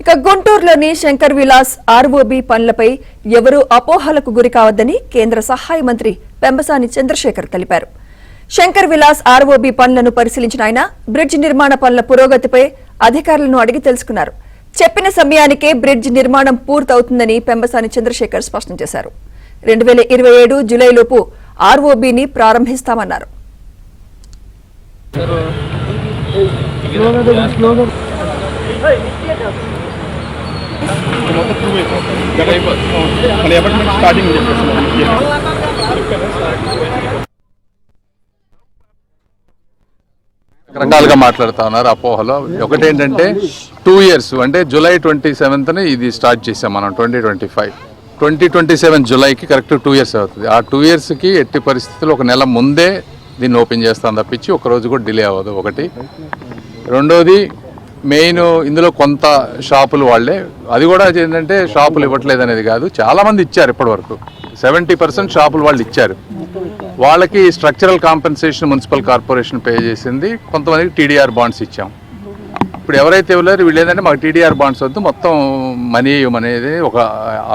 ఇక గుంటూరులోని శంకర్ విలాస్ ఆర్ఓబి పనులపై ఎవరూ అపోహలకు గురి కావద్దని కేంద్ర సహాయ మంత్రి పెంబసాని చంద్రశేఖర్ తెలిపారు. శంకర్ విలాస్ ఆర్ఓబి పనులను పరిశీలించిన ఆయన బ్రిడ్జ్ నిర్మాణ పనుల పురోగతిపై అధికారులను అడిగి తెలుసుకున్నారు. చెప్పిన సమయానికే బ్రిడ్జ్ నిర్మాణం పూర్తవుతుందని పెంబసాని చంద్రశేఖర్ స్పష్టం చేశారు. 2027 జూలైలోపు ఆర్ఓబిని ప్రారంభిస్తామన్నారు. రకాలుగా మాట్లాడుతా ఉన్నారు అపోహలో. ఒకటేంటంటే 2 years అంటే జూలై 27న ఇది స్టార్ట్ చేసాం మనం. 2027 జూలైకి కరెక్ట్ 2 years అవుతుంది. ఆ 2 yearsకి ఎట్టి పరిస్థితుల్లో 1 నెల ముందే దీన్ని ఓపెన్ చేస్తాం తప్పించి ఒకరోజు కూడా డిలే అవ్వదు. ఒకటి. రెండోది మెయిన్ ఇందులో కొంత షాపులు వాళ్ళే, అది కూడా ఏంటంటే షాపులు ఇవ్వట్లేదు అనేది కాదు, చాలామంది ఇచ్చారు ఇప్పటివరకు. 70% షాపులు వాళ్ళు ఇచ్చారు. వాళ్ళకి structural compensation municipal corporation pay చేసింది, కొంతమందికి టీడీఆర్ బాండ్స్ ఇచ్చాం. ఇప్పుడు ఎవరైతే ఇవ్వలేరు వీళ్ళు ఏంటంటే మాకు టీడీఆర్ బాండ్స్ వద్దు, మొత్తం మనీ ఇవ్వమనేది ఒక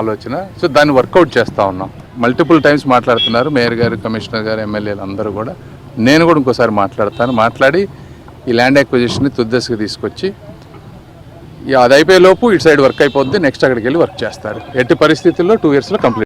ఆలోచన. సో దాన్ని వర్కౌట్ చేస్తూ ఉన్నాం. మల్టిపుల్ టైమ్స్ మాట్లాడుతున్నారు మేయర్ గారు, కమిషనర్ గారు, ఎమ్మెల్యేలు అందరూ కూడా. నేను కూడా ఇంకోసారి మాట్లాడి ఈ ల్యాండ్ అక్విజిషన్ని తుద్దశకి తీసుకొచ్చి అది అయిపోయేలోపు ఇటు సైడ్ వర్క్ అయిపోద్ది, నెక్స్ట్ అక్కడికి వెళ్ళి వర్క్ చేస్తారు. ఎట్టి పరిస్థితుల్లో 2 yearsలో కంప్లీట్.